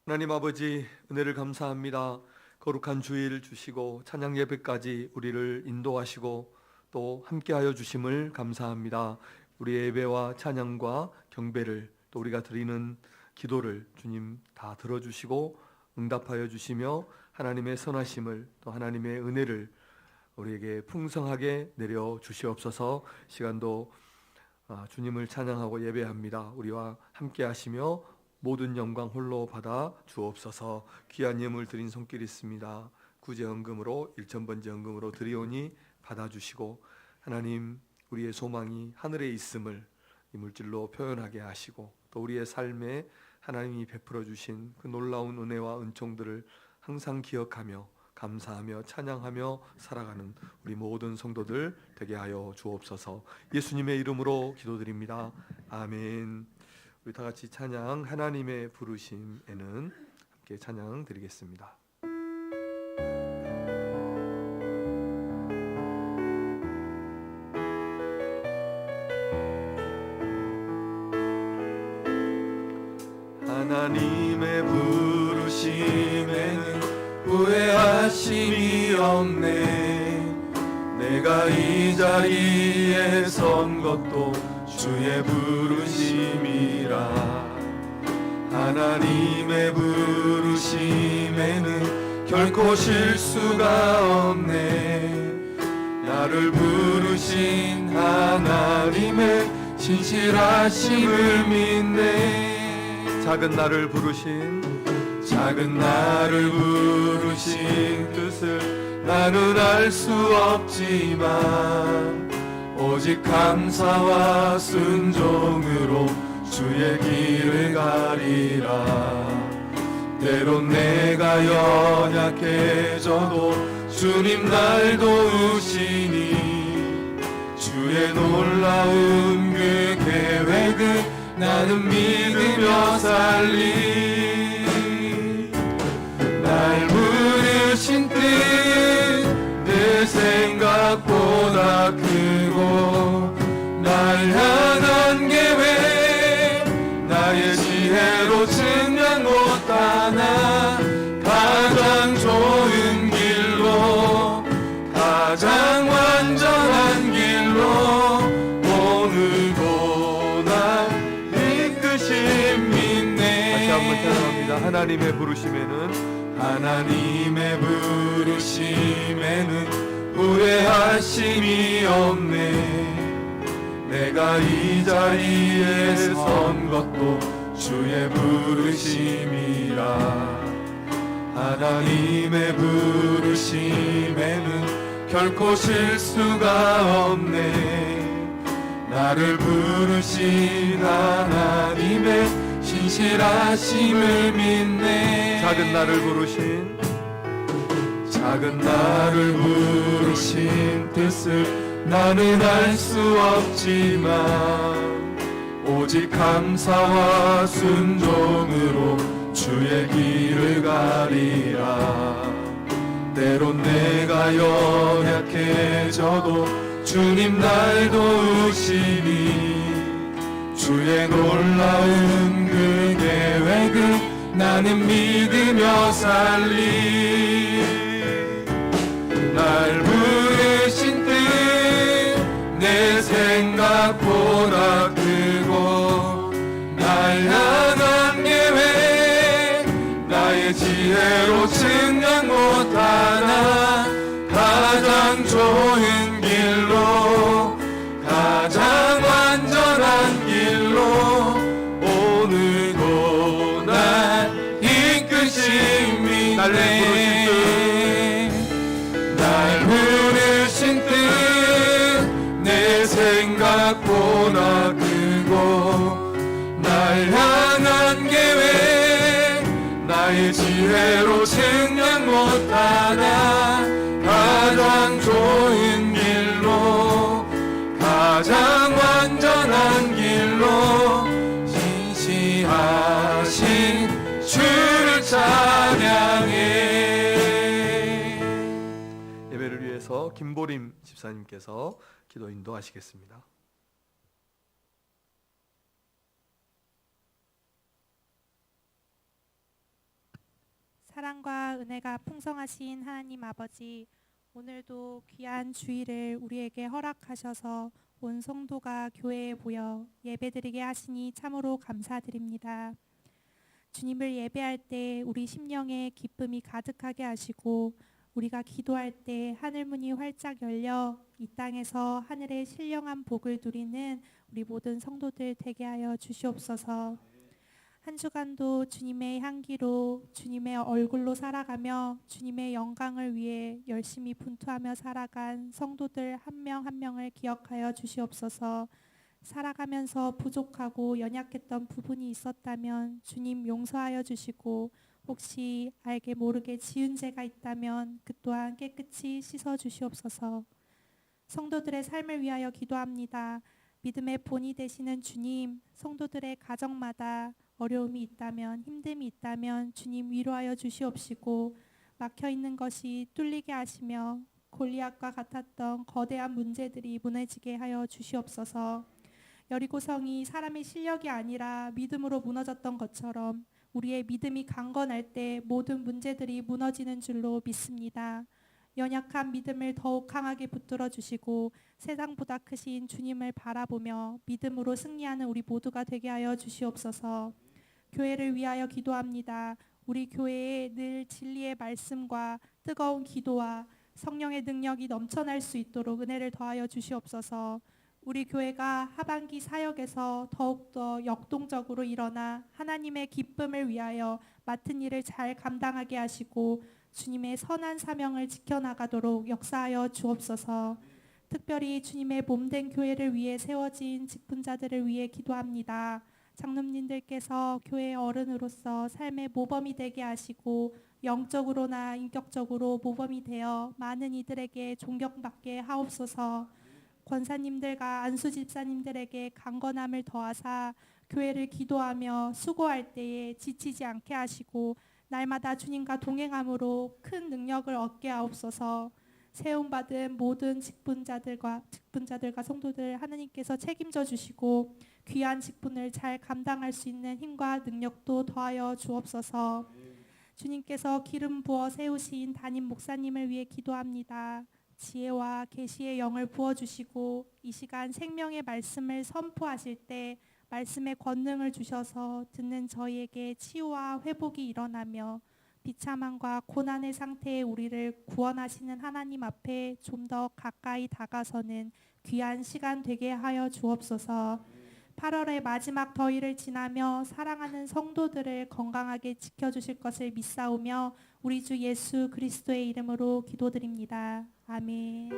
하나님 아버지, 은혜를 감사합니다. 거룩한 주일 주시고 찬양 예배까지 우리를 인도하시고 또 함께하여 주심을 감사합니다. 우리의 예배와 찬양과 경배를 또 우리가 드리는 기도를 주님 다 들어주시고 응답하여 주시며 하나님의 선하심을 또 하나님의 은혜를 우리에게 풍성하게 내려 주시옵소서. 시간도 주님을 찬양하고 예배합니다. 우리와 함께 하시며 모든 영광 홀로 받아 주옵소서. 귀한 예물 드린 손길 있습니다. 구제헌금으로 일천번제 헌금으로 드리오니 받아주시고 하나님, 우리의 소망이 하늘에 있음을 이 물질로 표현하게 하시고 또 우리의 삶에 하나님이 베풀어 주신 그 놀라운 은혜와 은총들을 항상 기억하며 감사하며 찬양하며 살아가는 우리 모든 성도들 되게 하여 주옵소서. 예수님의 이름으로 기도드립니다. 아멘. 우리 다 같이 찬양, 하나님의 부르심에는 함께 찬양 드리겠습니다. 하나님의 부르심에는 후회하심이 없네. 내가 이 자리에 선 것도 주의 부르심이라. 하나님의 부르심에는 결코 실수가 없네. 나를 부르신 하나님의 신실하심을 믿네. 작은 나를 부르신 뜻을 나는 알 수 없지만 오직 감사와 순종으로 주의 길을 가리라. 때론 내가 연약해져도 주님 날 도우시니 주의 놀라운 그 계획을 나는 믿으며 살리. 날 부르신 뜻 내 생각보다 크고 날 향한 계획 나의 지혜로 증명 못하나. 가장 좋은 길로 가장 완전한 길로 오늘도 날 이끄심 믿네. 다시 한번 찬양합니다. 하나님의 부르심에는 후회하심이 없네. 내가 이 자리에 선 것도 주의 부르심이라. 하나님의 부르심에는 결코 실수가 없네. 나를 부르신 하나님의 신실하심을 믿네. 작은 나를 부르신 뜻을 나는 알 수 없지만 오직 감사와 순종으로 주의 길을 가리라. 때론 내가 연약해져도 주님 날 도우시니 주의 놀라운 그 계획을 나는 믿으며 살리. 날 부르신 뜻 내 생각보다 크고 날 향한 계획 나의 지혜로 증명 못하나. 가장 좋은 길로 가장 완전한 길로 오늘도 날 이끄심이. 날 부르신 뜻 내 생각보다 크고 날 향한 계획 나의 지혜로 증명 못하나. 가장 좋은 길로 가장 완전한 길로 신실하신 주를 찬양해. 예배를 위해서 김보림 집사님께서 기도 인도하시겠습니다. 사랑과 은혜가 풍성하신 하나님 아버지, 오늘도 귀한 주일을 우리에게 허락하셔서 온 성도가 교회에 모여 예배드리게 하시니 참으로 감사드립니다. 주님을 예배할 때 우리 심령에 기쁨이 가득하게 하시고, 우리가 기도할 때 하늘문이 활짝 열려 이 땅에서 하늘의 신령한 복을 누리는 우리 모든 성도들 되게 하여 주시옵소서. 한 주간도 주님의 향기로, 주님의 얼굴로 살아가며 주님의 영광을 위해 열심히 분투하며 살아간 성도들 한 명 한 명을 기억하여 주시옵소서. 살아가면서 부족하고 연약했던 부분이 있었다면 주님 용서하여 주시고, 혹시 알게 모르게 지은 죄가 있다면 그 또한 깨끗이 씻어 주시옵소서. 성도들의 삶을 위하여 기도합니다. 믿음의 본이 되시는 주님, 성도들의 가정마다 어려움이 있다면, 힘듦이 있다면 주님 위로하여 주시옵시고, 막혀있는 것이 뚫리게 하시며 골리앗과 같았던 거대한 문제들이 무너지게 하여 주시옵소서. 여리고성이 사람의 실력이 아니라 믿음으로 무너졌던 것처럼 우리의 믿음이 강건할 때 모든 문제들이 무너지는 줄로 믿습니다. 연약한 믿음을 더욱 강하게 붙들어 주시고 세상보다 크신 주님을 바라보며 믿음으로 승리하는 우리 모두가 되게 하여 주시옵소서. 교회를 위하여 기도합니다. 우리 교회에 늘 진리의 말씀과 뜨거운 기도와 성령의 능력이 넘쳐날 수 있도록 은혜를 더하여 주시옵소서. 우리 교회가 하반기 사역에서 더욱더 역동적으로 일어나 하나님의 기쁨을 위하여 맡은 일을 잘 감당하게 하시고 주님의 선한 사명을 지켜나가도록 역사하여 주옵소서. 특별히 주님의 몸된 교회를 위해 세워진 직분자들을 위해 기도합니다. 장로님들께서 교회의 어른으로서 삶의 모범이 되게 하시고 영적으로나 인격적으로 모범이 되어 많은 이들에게 존경받게 하옵소서. 권사님들과 안수 집사님들에게 강건함을 더하사 교회를 기도하며 수고할 때에 지치지 않게 하시고 날마다 주님과 동행함으로 큰 능력을 얻게 하옵소서. 세움받은 모든 직분자들과 성도들 하나님께서 책임져 주시고 귀한 직분을 잘 감당할 수 있는 힘과 능력도 더하여 주옵소서. 주님께서 기름 부어 세우신 담임 목사님을 위해 기도합니다. 지혜와 계시의 영을 부어주시고 이 시간 생명의 말씀을 선포하실 때 말씀의 권능을 주셔서 듣는 저희에게 치유와 회복이 일어나며 비참함과 고난의 상태에 우리를 구원하시는 하나님 앞에 좀 더 가까이 다가서는 귀한 시간 되게 하여 주옵소서. 8월의 마지막 더위를 지나며 사랑하는 성도들을 건강하게 지켜주실 것을 믿사오며 우리 주 예수 그리스도의 이름으로 기도드립니다. 아멘.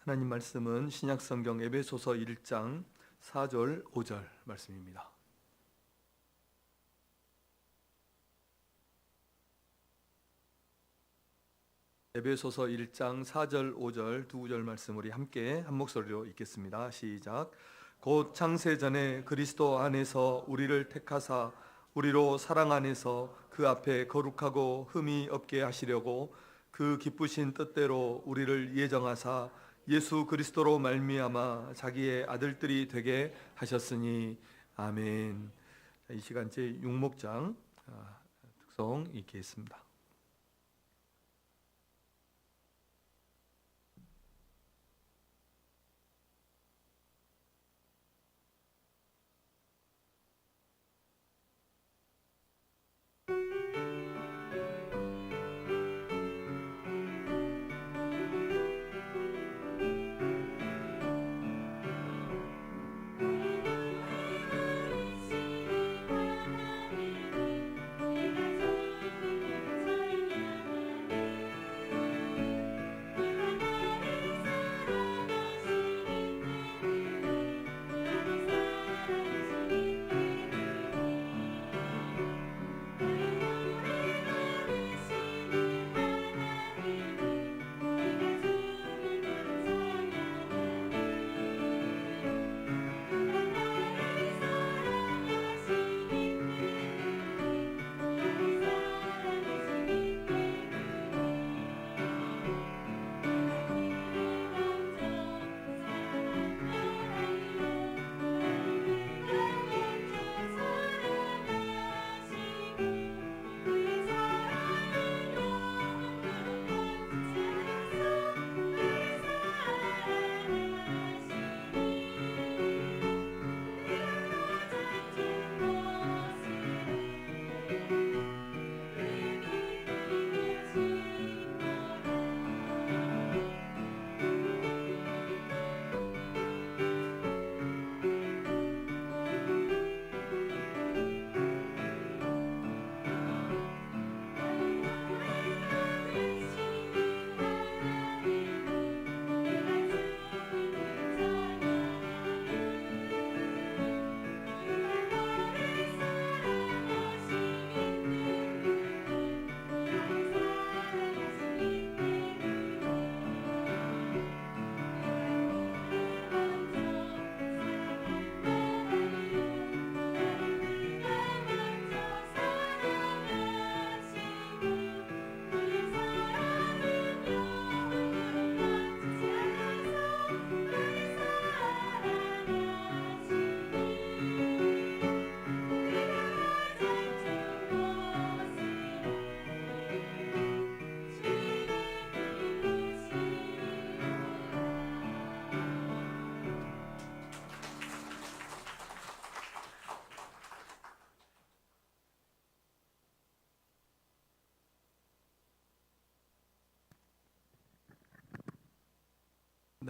하나님 말씀은 신약성경 에베소서 1장 4절 5절 말씀입니다. 에베소서 1장 4절 5절 두 구절 말씀 우리 함께 한 목소리로 읽겠습니다. 시작. 곧 창세전에 그리스도 안에서 우리를 택하사 우리로 사랑 안에서 그 앞에 거룩하고 흠이 없게 하시려고 그 기쁘신 뜻대로 우리를 예정하사 예수 그리스도로 말미암아 자기의 아들들이 되게 하셨으니 아멘. 이 시간 제 6목장 특송 읽겠습니다.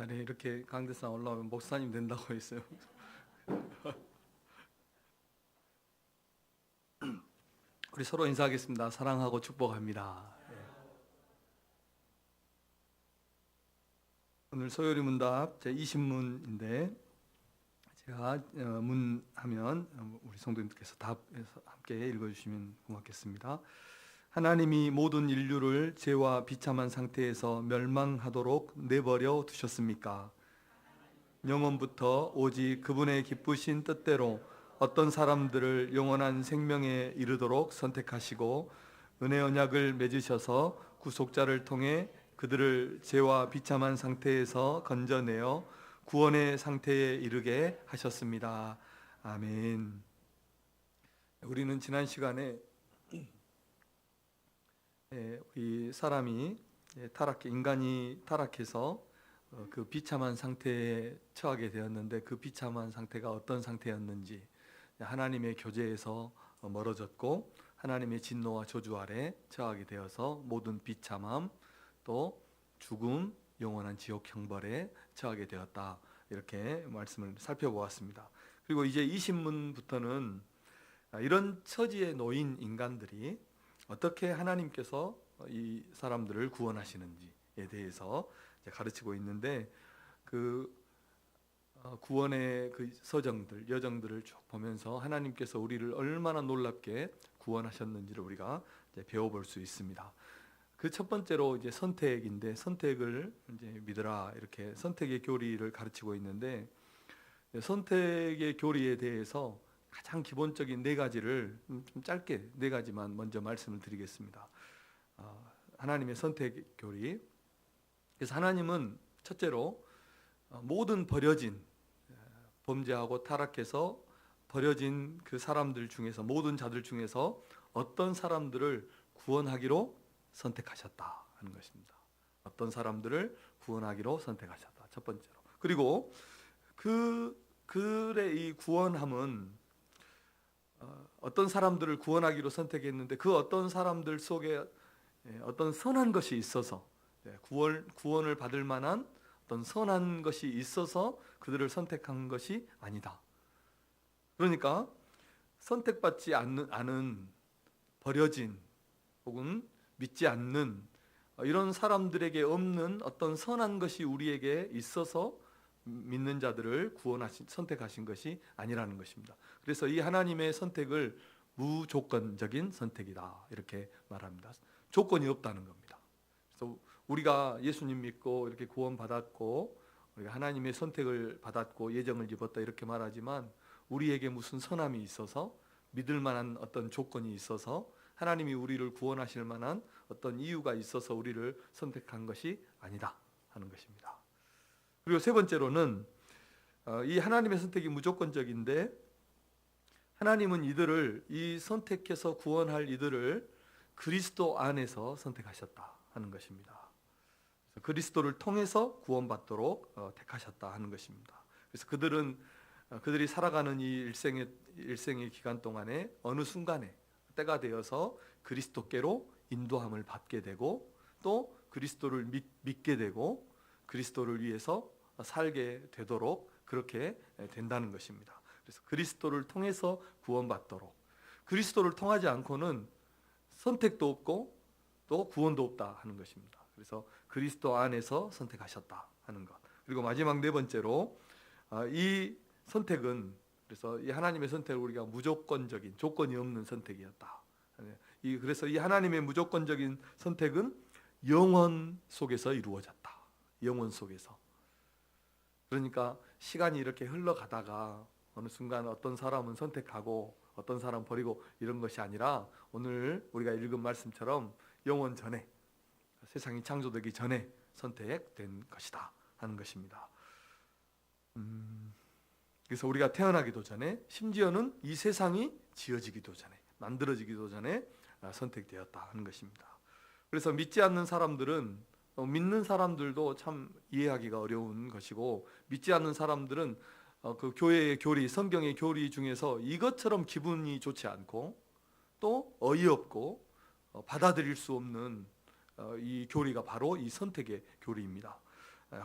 옛날에 이렇게 강대상 올라오면 목사님 된다고 했어요. 우리 서로 인사하겠습니다. 사랑하고 축복합니다. 오늘 소요리 문답 제 20문인데 제가 문하면 우리 성도님들께서 답해서 함께 읽어주시면 고맙겠습니다. 하나님이 모든 인류를 죄와 비참한 상태에서 멸망하도록 내버려 두셨습니까? 영원부터 오직 그분의 기쁘신 뜻대로 어떤 사람들을 영원한 생명에 이르도록 선택하시고 은혜 언약을 맺으셔서 구속자를 통해 그들을 죄와 비참한 상태에서 건져내어 구원의 상태에 이르게 하셨습니다. 아멘. 우리는 지난 시간에 우리 사람이 인간이 타락해서 그 비참한 상태에 처하게 되었는데 그 비참한 상태가 어떤 상태였는지, 하나님의 교제에서 멀어졌고 하나님의 진노와 저주 아래 처하게 되어서 모든 비참함, 또 죽음, 영원한 지옥 형벌에 처하게 되었다. 이렇게 말씀을 살펴보았습니다. 그리고 이제 20문부터는 이런 처지에 놓인 인간들이 어떻게 하나님께서 이 사람들을 구원하시는지에 대해서 가르치고 있는데, 그 구원의 그 서정들, 여정들을 쭉 보면서 하나님께서 우리를 얼마나 놀랍게 구원하셨는지를 우리가 이제 배워볼 수 있습니다. 그 첫 번째로 이제 선택인데, 선택을 이제 믿으라, 이렇게 선택의 교리를 가르치고 있는데, 선택의 교리에 대해서 가장 기본적인 네 가지를 좀 짧게 네 가지만 먼저 말씀을 드리겠습니다. 하나님의 선택 교리. 그래서 하나님은 첫째로 모든 버려진, 범죄하고 타락해서 버려진 그 사람들 중에서, 모든 자들 중에서 어떤 사람들을 구원하기로 선택하셨다 하는 것입니다. 어떤 사람들을 구원하기로 선택하셨다, 첫 번째로. 그리고 그의 이 구원함은 어떤 사람들을 구원하기로 선택했는데 그 어떤 사람들 속에 어떤 선한 것이 있어서, 구원을 받을 만한 어떤 선한 것이 있어서 그들을 선택한 것이 아니다. 그러니까 선택받지 않은 버려진 혹은 믿지 않는 이런 사람들에게 없는 어떤 선한 것이 우리에게 있어서 믿는 자들을 선택하신 것이 아니라는 것입니다. 그래서 이 하나님의 선택을 무조건적인 선택이다, 이렇게 말합니다. 조건이 없다는 겁니다. 그래서 우리가 예수님 믿고 이렇게 구원받았고 우리가 하나님의 선택을 받았고 예정을 입었다, 이렇게 말하지만 우리에게 무슨 선함이 있어서, 믿을 만한 어떤 조건이 있어서, 하나님이 우리를 구원하실 만한 어떤 이유가 있어서 우리를 선택한 것이 아니다 하는 것입니다. 그리고 세 번째로는 이 하나님의 선택이 무조건적인데, 하나님은 이 선택해서 구원할 이들을 그리스도 안에서 선택하셨다 하는 것입니다. 그래서 그리스도를 통해서 구원받도록 택하셨다 하는 것입니다. 그래서 그들이 살아가는 이 일생의 기간 동안에 어느 순간에 때가 되어서 그리스도께로 인도함을 받게 되고, 또 그리스도를 믿게 되고 그리스도를 위해서 살게 되도록 그렇게 된다는 것입니다. 그래서 그리스도를 통해서 구원받도록, 그리스도를 통하지 않고는 선택도 없고 또 구원도 없다 하는 것입니다. 그래서 그리스도 안에서 선택하셨다 하는 것. 그리고 마지막 네 번째로 이 선택은, 그래서 이 하나님의 선택을 우리가 무조건적인, 조건이 없는 선택이었다. 그래서 이 하나님의 무조건적인 선택은 영원 속에서 이루어졌다. 영원 속에서. 그러니까 시간이 이렇게 흘러가다가 어느 순간 어떤 사람은 선택하고 어떤 사람 버리고 이런 것이 아니라, 오늘 우리가 읽은 말씀처럼 영원 전에, 세상이 창조되기 전에 선택된 것이다 하는 것입니다. 그래서 우리가 태어나기도 전에, 심지어는 이 세상이 지어지기도 전에, 만들어지기도 전에 선택되었다 하는 것입니다. 그래서 믿지 않는 사람들은, 믿는 사람들도 참 이해하기가 어려운 것이고, 믿지 않는 사람들은 그 교회의 교리, 성경의 교리 중에서 이것처럼 기분이 좋지 않고 또 어이없고 받아들일 수 없는 이 교리가 바로 이 선택의 교리입니다.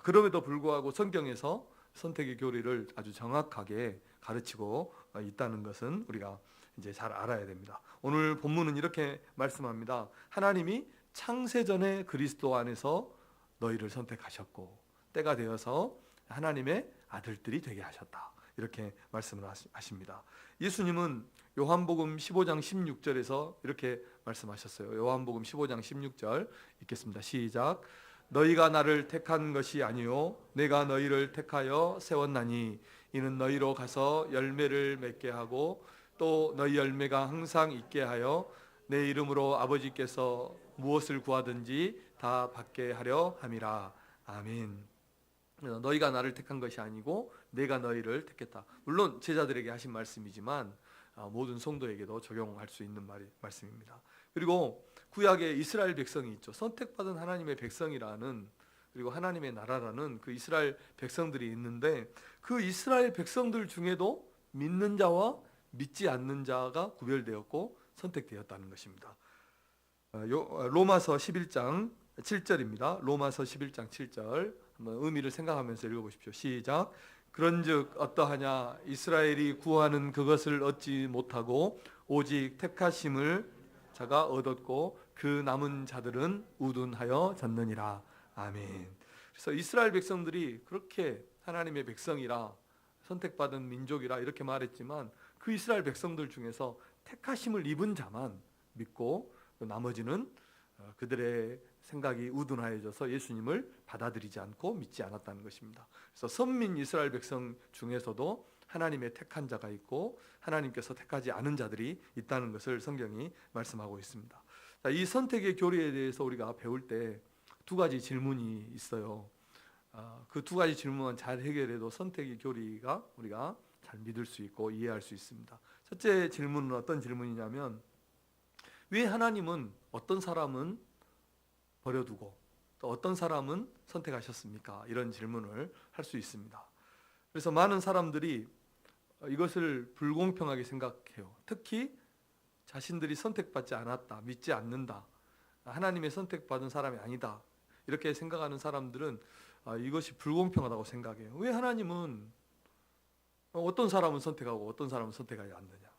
그럼에도 불구하고 성경에서 선택의 교리를 아주 정확하게 가르치고 있다는 것은 우리가 이제 잘 알아야 됩니다. 오늘 본문은 이렇게 말씀합니다. 하나님이 창세전에 그리스도 안에서 너희를 선택하셨고 때가 되어서 하나님의 아들들이 되게 하셨다. 이렇게 말씀을 하십니다. 예수님은 요한복음 15장 16절에서 이렇게 말씀하셨어요. 요한복음 15장 16절 읽겠습니다. 시작. 너희가 나를 택한 것이 아니요 내가 너희를 택하여 세웠나니 이는 너희로 가서 열매를 맺게 하고 또 너희 열매가 항상 있게 하여 내 이름으로 아버지께서 무엇을 구하든지 다 받게 하려 함이라. 아멘. 너희가 나를 택한 것이 아니고 내가 너희를 택했다. 물론 제자들에게 하신 말씀이지만 모든 성도에게도 적용할 수 있는 말씀입니다. 그리고 구약에 이스라엘 백성이 있죠. 선택받은 하나님의 백성이라는, 그리고 하나님의 나라라는 그 이스라엘 백성들이 있는데 그 이스라엘 백성들 중에도 믿는 자와 믿지 않는 자가 구별되었고 선택되었다는 것입니다. 로마서 11장 7절입니다. 로마서 11장 7절 한번 의미를 생각하면서 읽어보십시오. 시작. 그런즉 어떠하냐 이스라엘이 구하는 그것을 얻지 못하고 오직 택하심을 자가 얻었고 그 남은 자들은 우둔하여 졌느니라. 아멘. 그래서 이스라엘 백성들이 그렇게 하나님의 백성이라 선택받은 민족이라 이렇게 말했지만 그 이스라엘 백성들 중에서 택하심을 입은 자만 믿고 나머지는 그들의 생각이 우둔하여져서 예수님을 받아들이지 않고 믿지 않았다는 것입니다. 그래서 선민 이스라엘 백성 중에서도 하나님의 택한 자가 있고 하나님께서 택하지 않은 자들이 있다는 것을 성경이 말씀하고 있습니다. 자, 이 선택의 교리에 대해서 우리가 배울 때 두 가지 질문이 있어요. 그 두 가지 질문만 잘 해결해도 선택의 교리가 우리가 잘 믿을 수 있고 이해할 수 있습니다. 첫째 질문은 어떤 질문이냐면 왜 하나님은 어떤 사람은 버려두고 또 어떤 사람은 선택하셨습니까? 이런 질문을 할 수 있습니다. 그래서 많은 사람들이 이것을 불공평하게 생각해요. 특히 자신들이 선택받지 않았다, 믿지 않는다, 하나님의 선택받은 사람이 아니다 이렇게 생각하는 사람들은 이것이 불공평하다고 생각해요. 왜 하나님은 어떤 사람은 선택하고 어떤 사람은 선택하지 않느냐.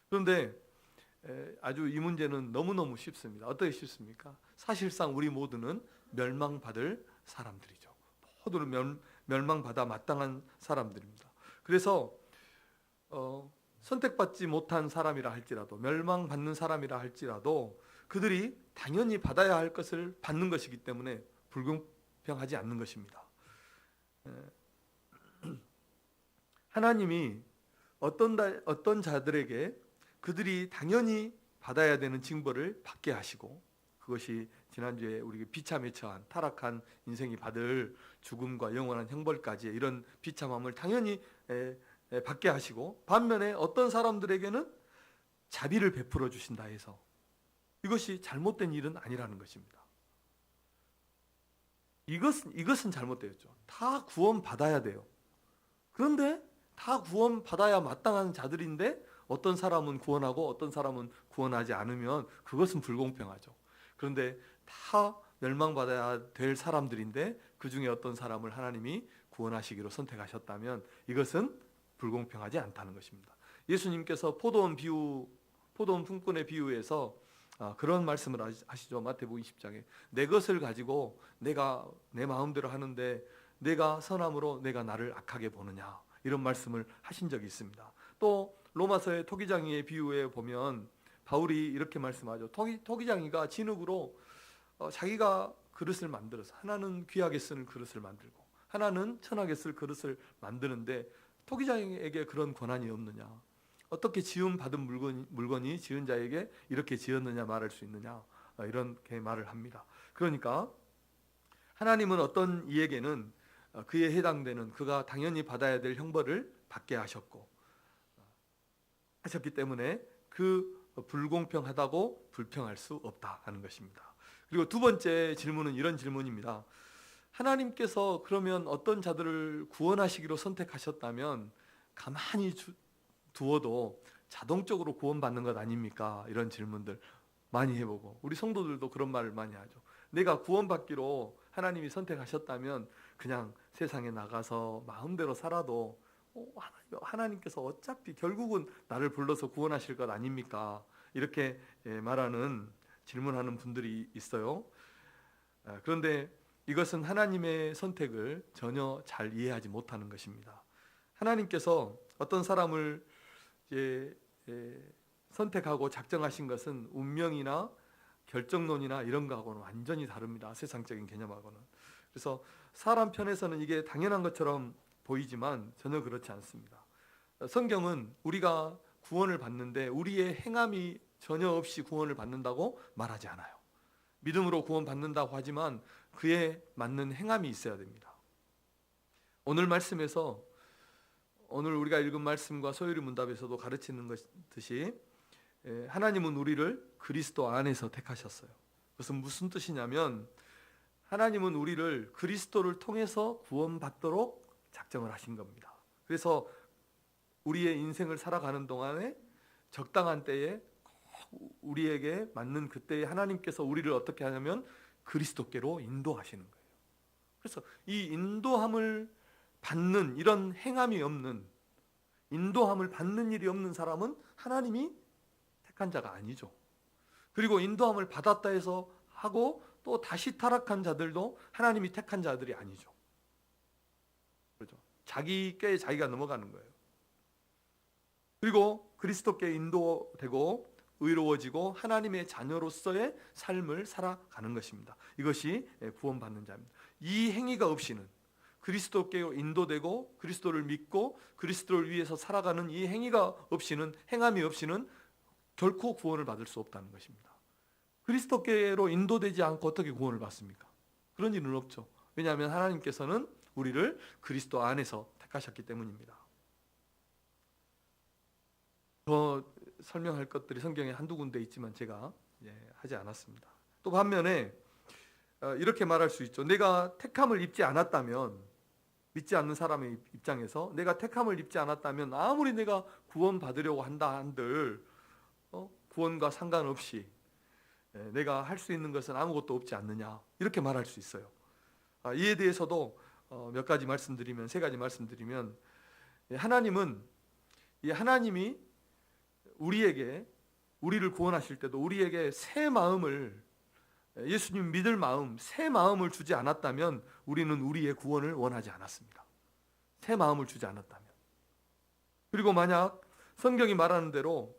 그런데 아주 이 문제는 너무너무 쉽습니다. 어떻게 쉽습니까? 사실상 우리 모두는 멸망받을 사람들이죠. 모두는 멸망받아 마땅한 사람들입니다. 그래서 선택받지 못한 사람이라 할지라도 멸망받는 사람이라 할지라도 그들이 당연히 받아야 할 것을 받는 것이기 때문에 불공평하지 않는 것입니다. 하나님이 어떤 자들에게 그들이 당연히 받아야 되는 징벌을 받게 하시고 그것이 지난주에 우리 비참에 처한 타락한 인생이 받을 죽음과 영원한 형벌까지 이런 비참함을 당연히 받게 하시고 반면에 어떤 사람들에게는 자비를 베풀어 주신다 해서 이것이 잘못된 일은 아니라는 것입니다. 이것은 잘못되었죠. 다 구원받아야 돼요. 그런데 다 구원받아야 마땅한 자들인데 어떤 사람은 구원하고 어떤 사람은 구원하지 않으면 그것은 불공평하죠. 그런데 다 멸망받아야 될 사람들인데 그 중에 어떤 사람을 하나님이 구원하시기로 선택하셨다면 이것은 불공평하지 않다는 것입니다. 예수님께서 포도원 품꾼의 비유에서 그런 말씀을 하시죠. 마태복음 20장에 내 것을 가지고 내가 내 마음대로 하는데 내가 선함으로 내가 나를 악하게 보느냐 이런 말씀을 하신 적이 있습니다. 또 로마서의 토기장이의 비유에 보면 바울이 이렇게 말씀하죠. 토기장이가 진흙으로 자기가 그릇을 만들어서 하나는 귀하게 쓰는 그릇을 만들고 하나는 천하게 쓸 그릇을 만드는데 토기장에게 그런 권한이 없느냐. 어떻게 지음 받은 물건이 지은 자에게 이렇게 지었느냐 말할 수 있느냐 이렇게 말을 합니다. 그러니까 하나님은 어떤 이에게는 그에 해당되는 그가 당연히 받아야 될 형벌을 받게 하셨기 때문에 그 불공평하다고 불평할 수 없다 하는 것입니다. 그리고 두 번째 질문은 이런 질문입니다. 하나님께서 그러면 어떤 자들을 구원하시기로 선택하셨다면 가만히 두어도 자동적으로 구원받는 것 아닙니까? 이런 질문들 많이 해보고 우리 성도들도 그런 말을 많이 하죠. 내가 구원받기로 하나님이 선택하셨다면 그냥 세상에 나가서 마음대로 살아도 하나님께서 어차피 결국은 나를 불러서 구원하실 것 아닙니까? 이렇게 말하는 질문하는 분들이 있어요. 그런데 이것은 하나님의 선택을 전혀 잘 이해하지 못하는 것입니다. 하나님께서 어떤 사람을 선택하고 작정하신 것은 운명이나 결정론이나 이런 거하고는 완전히 다릅니다. 세상적인 개념하고는. 그래서 사람 편에서는 이게 당연한 것처럼 보이지만 전혀 그렇지 않습니다. 성경은 우리가 구원을 받는데 우리의 행함이 전혀 없이 구원을 받는다고 말하지 않아요. 믿음으로 구원받는다고 하지만 그에 맞는 행함이 있어야 됩니다. 오늘 말씀에서 오늘 우리가 읽은 말씀과 소요리 문답에서도 가르치는 것듯이 하나님은 우리를 그리스도 안에서 택하셨어요. 그것은 무슨 뜻이냐면 하나님은 우리를 그리스도를 통해서 구원받도록 작정을 하신 겁니다. 그래서 우리의 인생을 살아가는 동안에 적당한 때에 우리에게 맞는 그때에 하나님께서 우리를 어떻게 하냐면 그리스도께로 인도하시는 거예요. 그래서 이 인도함을 받는 이런 행함이 없는, 인도함을 받는 일이 없는 사람은 하나님이 택한 자가 아니죠. 그리고 인도함을 받았다 해서 하고 또 다시 타락한 자들도 하나님이 택한 자들이 아니죠. 그렇죠? 자기 꾀에 자기가 넘어가는 거예요. 그리고 그리스도께 인도되고 의로워지고 하나님의 자녀로서의 삶을 살아가는 것입니다. 이것이 구원받는 자입니다. 이 행위가 없이는, 그리스도께 인도되고 그리스도를 믿고 그리스도를 위해서 살아가는 이 행위가 없이는, 행함이 없이는 결코 구원을 받을 수 없다는 것입니다. 그리스도께로 인도되지 않고 어떻게 구원을 받습니까? 그런 일은 없죠. 왜냐하면 하나님께서는 우리를 그리스도 안에서 택하셨기 때문입니다. 더 설명할 것들이 성경에 한두 군데 있지만 제가 하지 않았습니다. 또 반면에 이렇게 말할 수 있죠. 내가 택함을 입지 않았다면, 믿지 않는 사람의 입장에서 내가 택함을 입지 않았다면 아무리 내가 구원받으려고 한다 한들 구원과 상관없이 내가 할 수 있는 것은 아무것도 없지 않느냐, 이렇게 말할 수 있어요. 이에 대해서도 몇 가지 말씀드리면, 세 가지 말씀드리면, 하나님이 우리를 구원하실 때도 우리에게 새 마음을, 예수님 믿을 마음, 새 마음을 주지 않았다면 우리는 우리의 구원을 원하지 않았습니다. 새 마음을 주지 않았다면. 그리고 만약 성경이 말하는 대로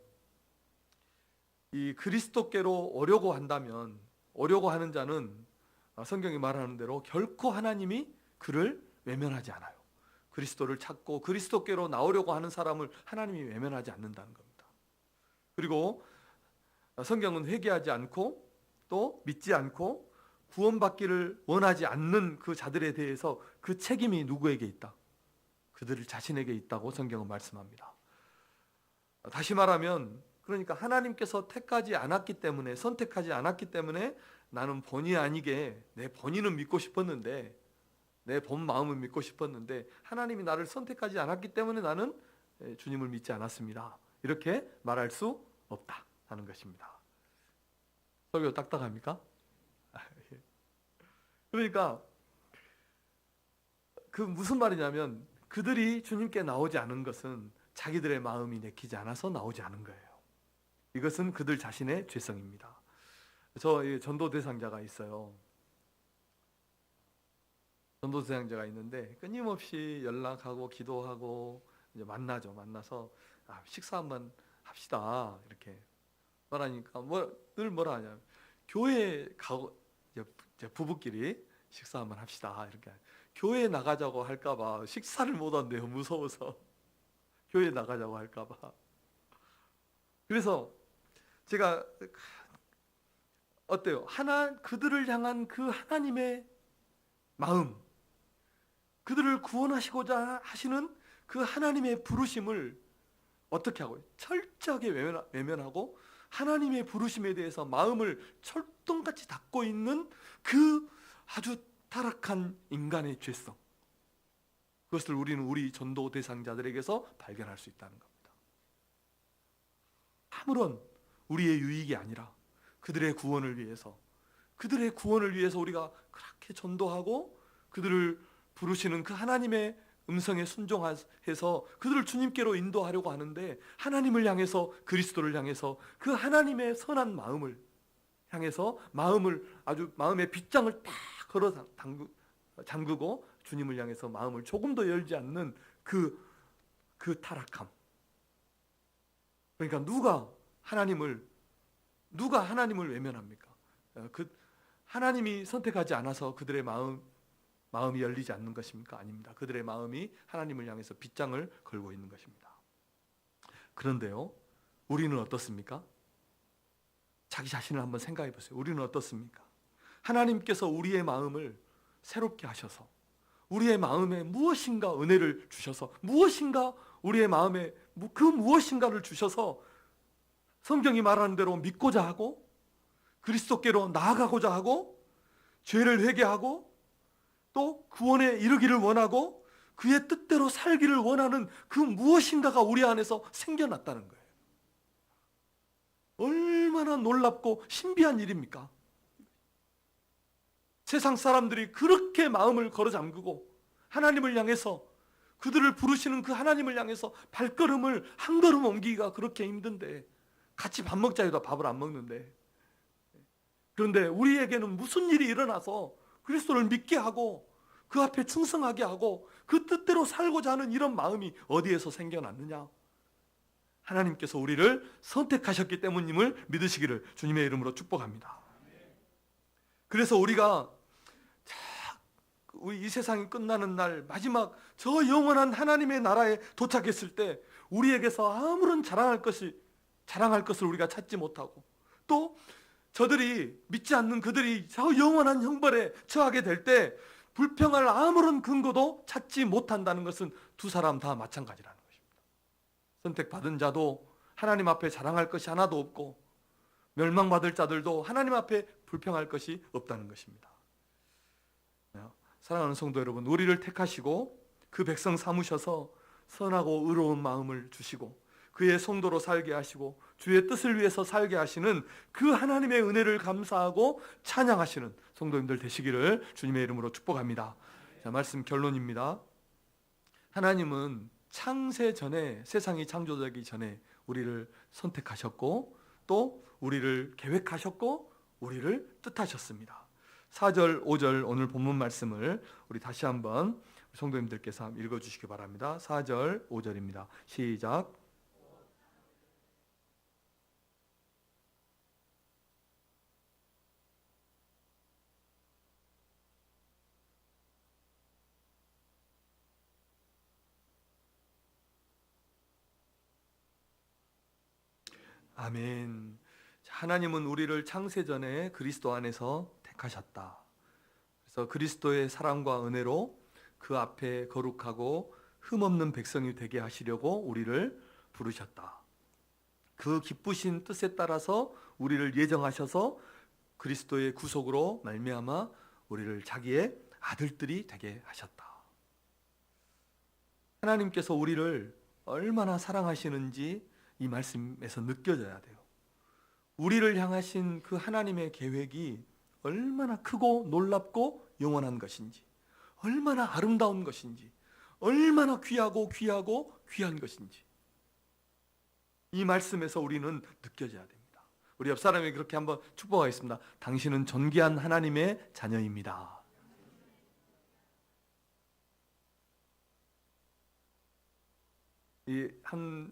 이 그리스도께로 오려고 한다면, 오려고 하는 자는 성경이 말하는 대로 결코 하나님이 그를 외면하지 않아요. 그리스도를 찾고 그리스도께로 나오려고 하는 사람을 하나님이 외면하지 않는다는 겁니다. 그리고 성경은 회개하지 않고 또 믿지 않고 구원받기를 원하지 않는 그 자들에 대해서 그 책임이 누구에게 있다? 그들 자신에게 있다고 성경은 말씀합니다. 다시 말하면, 그러니까 하나님께서 택하지 않았기 때문에, 선택하지 않았기 때문에 나는 본의 아니게 내 본인은 믿고 싶었는데, 내 본 마음은 믿고 싶었는데 하나님이 나를 선택하지 않았기 때문에 나는 주님을 믿지 않았습니다. 이렇게 말할 수 없다 하는 것입니다. 설교 딱딱합니까? 그러니까 그 무슨 말이냐면, 그들이 주님께 나오지 않은 것은 자기들의 마음이 내키지 않아서 나오지 않은 거예요. 이것은 그들 자신의 죄성입니다. 저 전도 대상자가 있어요. 전도 대상자가 있는데 끊임없이 연락하고 기도하고 이제 만나죠. 만나서 식사 한번 합시다 이렇게 말하니까 늘 뭐라 하냐면, 교회 가고 이제 부부끼리 식사 한번 합시다 이렇게. 교회 나가자고 할까봐 식사를 못 한대요. 무서워서 교회 나가자고 할까봐. 그래서 제가 어때요? 그들을 향한 그 하나님의 마음, 그들을 구원하시고자 하시는 그 하나님의 부르심을 어떻게 하고 철저하게 외면하고 하나님의 부르심에 대해서 마음을 철동같이 닫고 있는 그 아주 타락한 인간의 죄성, 그것을 우리는 우리 전도 대상자들에게서 발견할 수 있다는 겁니다. 아무런 우리의 유익이 아니라 그들의 구원을 위해서 우리가 그렇게 전도하고 그들을 부르시는 그 하나님의 음성에 순종해서 그들을 주님께로 인도하려고 하는데, 하나님을 향해서, 그리스도를 향해서 그 하나님의 선한 마음을 향해서 마음의 빗장을 딱 걸어 잠그고 주님을 향해서 마음을 조금도 열지 않는 그 타락함. 그러니까 누가 하나님을 외면합니까? 하나님이 선택하지 않아서 그들의 마음이 열리지 않는 것입니까? 아닙니다. 그들의 마음이 하나님을 향해서 빗장을 걸고 있는 것입니다. 그런데요, 우리는 어떻습니까? 자기 자신을 한번 생각해 보세요. 우리는 어떻습니까? 하나님께서 우리의 마음을 새롭게 하셔서 우리의 마음에 무엇인가 은혜를 주셔서, 무엇인가 우리의 마음에 그 무엇인가를 주셔서 성경이 말하는 대로 믿고자 하고 그리스도께로 나아가고자 하고 죄를 회개하고 또 구원에 이르기를 원하고 그의 뜻대로 살기를 원하는 그 무엇인가가 우리 안에서 생겨났다는 거예요. 얼마나 놀랍고 신비한 일입니까? 세상 사람들이 그렇게 마음을 걸어 잠그고 하나님을 향해서, 그들을 부르시는 그 하나님을 향해서 발걸음을 한 걸음 옮기기가 그렇게 힘든데, 같이 밥 먹자 해도 밥을 안 먹는데, 그런데 우리에게는 무슨 일이 일어나서 그리스도를 믿게 하고 그 앞에 충성하게 하고 그 뜻대로 살고자 하는 이런 마음이 어디에서 생겨났느냐? 하나님께서 우리를 선택하셨기 때문임을 믿으시기를 주님의 이름으로 축복합니다. 그래서 우리가 이 세상이 끝나는 날, 마지막 저 영원한 하나님의 나라에 도착했을 때 우리에게서 아무런 자랑할 것을 우리가 찾지 못하고, 또 저들이 믿지 않는 그들이 저 영원한 형벌에 처하게 될 때 불평할 아무런 근거도 찾지 못한다는 것은 두 사람 다 마찬가지라는 것입니다. 선택받은 자도 하나님 앞에 자랑할 것이 하나도 없고, 멸망받을 자들도 하나님 앞에 불평할 것이 없다는 것입니다. 사랑하는 성도 여러분, 우리를 택하시고 그 백성 삼으셔서 선하고 의로운 마음을 주시고 그의 성도로 살게 하시고 주의 뜻을 위해서 살게 하시는 그 하나님의 은혜를 감사하고 찬양하시는 성도님들 되시기를 주님의 이름으로 축복합니다. 자, 말씀 결론입니다. 하나님은 창세 전에, 세상이 창조되기 전에 우리를 선택하셨고 또 우리를 계획하셨고 우리를 뜻하셨습니다. 4절, 5절 오늘 본문 말씀을 우리 다시 한번 성도님들께서 읽어주시기 바랍니다. 4절, 5절입니다. 시작. 아멘. 하나님은 우리를 창세전에 그리스도 안에서 택하셨다. 그래서 그리스도의 사랑과 은혜로 그 앞에 거룩하고 흠없는 백성이 되게 하시려고 우리를 부르셨다. 그 기쁘신 뜻에 따라서 우리를 예정하셔서 그리스도의 구속으로 말미암아 우리를 자기의 아들들이 되게 하셨다. 하나님께서 우리를 얼마나 사랑하시는지 이 말씀에서 느껴져야 돼요. 우리를 향하신 그 하나님의 계획이 얼마나 크고 놀랍고 영원한 것인지, 얼마나 아름다운 것인지, 얼마나 귀한 것인지 이 말씀에서 우리는 느껴져야 됩니다. 우리 옆 사람에게 그렇게 한번 축복하겠습니다. 당신은 존귀한 하나님의 자녀입니다. 이 한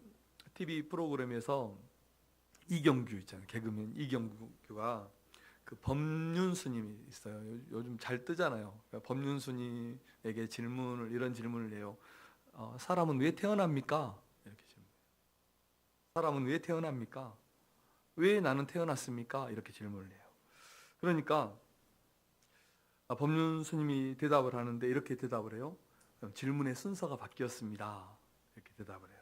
TV 프로그램에서 이경규 있잖아요. 개그맨 이경규가 그 법륜스님이 있어요. 요즘 잘 뜨잖아요. 그러니까 법륜스님에게 이런 질문을 해요. 사람은 왜 태어납니까? 이렇게 질문해요. 사람은 왜 태어납니까? 왜 나는 태어났습니까? 이렇게 질문을 해요. 그러니까 법륜스님이 대답을 하는데 이렇게 대답을 해요. 질문의 순서가 바뀌었습니다. 이렇게 대답을 해요.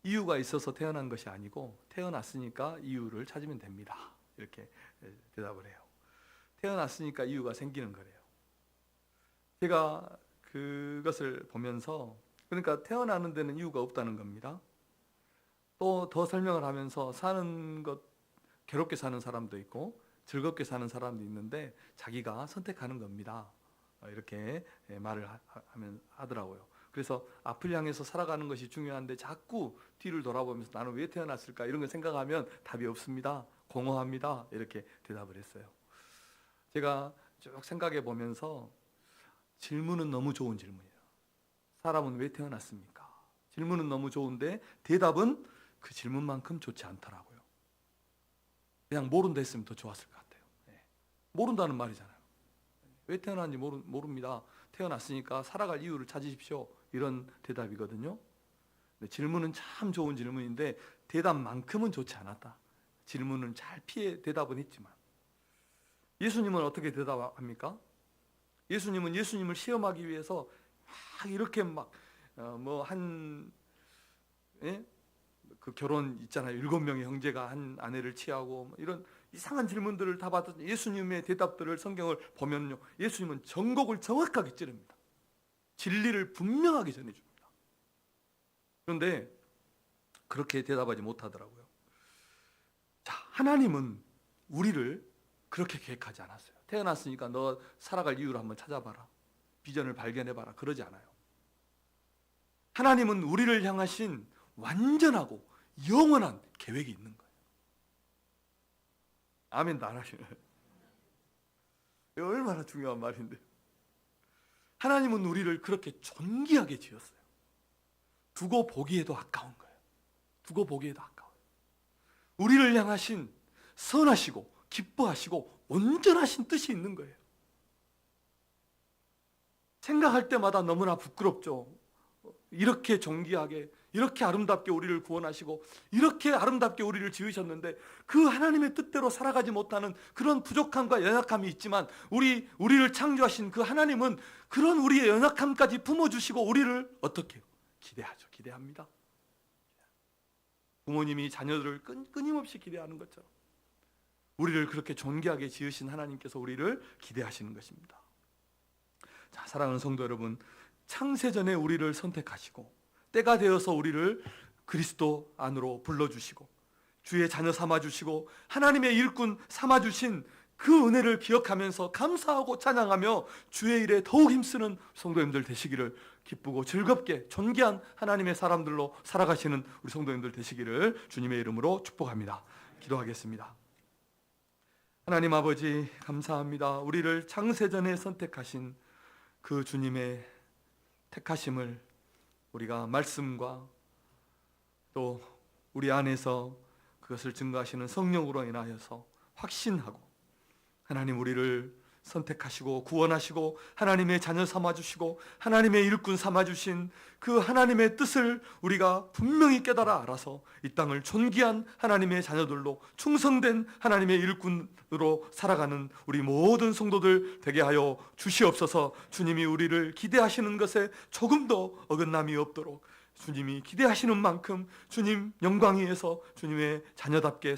이유가 있어서 태어난 것이 아니고 태어났으니까 이유를 찾으면 됩니다. 이렇게 대답을 해요. 태어났으니까 이유가 생기는 거래요. 제가 그것을 보면서, 그러니까 태어나는 데는 이유가 없다는 겁니다. 또 더 설명을 하면서 사는 것, 괴롭게 사는 사람도 있고 즐겁게 사는 사람도 있는데 자기가 선택하는 겁니다. 이렇게 말을 하면 하더라고요. 그래서 앞을 향해서 살아가는 것이 중요한데 자꾸 뒤를 돌아보면서 나는 왜 태어났을까 이런 걸 생각하면 답이 없습니다. 공허합니다. 이렇게 대답을 했어요. 제가 쭉 생각해 보면서 질문은 너무 좋은 질문이에요. 사람은 왜 태어났습니까? 질문은 너무 좋은데 대답은 그 질문만큼 좋지 않더라고요. 그냥 모른다 했으면 더 좋았을 것 같아요. 모른다는 말이잖아요. 왜 태어났는지 모릅니다. 태어났으니까 살아갈 이유를 찾으십시오. 이런 대답이거든요. 근데 질문은 참 좋은 질문인데 대답만큼은 좋지 않았다. 질문은 잘 피해 대답은 했지만 예수님은 어떻게 대답합니까? 예수님은 예수님을 시험하기 위해서 막 이렇게 그 결혼 있잖아요. 7명의 형제가 한 아내를 취하고 이런 이상한 질문들을 다 받았. 예수님의 대답들을 성경을 보면요, 예수님은 전곡을 정확하게 찌릅니다. 진리를 분명하게 전해줍니다. 그런데 그렇게 대답하지 못하더라고요. 자, 하나님은 우리를 그렇게 계획하지 않았어요. 태어났으니까 너 살아갈 이유를 한번 찾아봐라. 비전을 발견해봐라. 그러지 않아요. 하나님은 우리를 향하신 완전하고 영원한 계획이 있는 거예요. 아멘 안 하시네. 얼마나 중요한 말인데. 하나님은 우리를 그렇게 존귀하게 지었어요. 두고 보기에도 아까운 거예요. 두고 보기에도 아까워요. 우리를 향하신 선하시고 기뻐하시고 온전하신 뜻이 있는 거예요. 생각할 때마다 너무나 부끄럽죠. 이렇게 존귀하게, 이렇게 아름답게 우리를 구원하시고 이렇게 아름답게 우리를 지으셨는데 그 하나님의 뜻대로 살아가지 못하는 그런 부족함과 연약함이 있지만 우리를 창조하신 그 하나님은 그런 우리의 연약함까지 품어주시고 우리를 어떻게 기대하죠? 기대합니다. 부모님이 자녀들을 끊임없이 기대하는 것처럼 우리를 그렇게 존귀하게 지으신 하나님께서 우리를 기대하시는 것입니다. 자, 사랑하는 성도 여러분, 창세전에 우리를 선택하시고 때가 되어서 우리를 그리스도 안으로 불러주시고 주의 자녀 삼아주시고 하나님의 일꾼 삼아주신 그 은혜를 기억하면서 감사하고 찬양하며 주의 일에 더욱 힘쓰는 성도님들 되시기를, 기쁘고 즐겁게 존귀한 하나님의 사람들로 살아가시는 우리 성도님들 되시기를 주님의 이름으로 축복합니다. 기도하겠습니다. 하나님 아버지 감사합니다. 우리를 창세전에 선택하신 그 주님의 택하심을 우리가 말씀과 또 우리 안에서 그것을 증거하시는 성령으로 인하여서 확신하고 하나님 우리를 선택하시고 구원하시고 하나님의 자녀 삼아주시고 하나님의 일꾼 삼아주신 그 하나님의 뜻을 우리가 분명히 깨달아 알아서 이 땅을 존귀한 하나님의 자녀들로 충성된 하나님의 일꾼으로 살아가는 우리 모든 성도들 되게 하여 주시옵소서. 주님이 우리를 기대하시는 것에 조금 더 어긋남이 없도록 주님이 기대하시는 만큼 주님 영광 위에서 주님의 자녀답게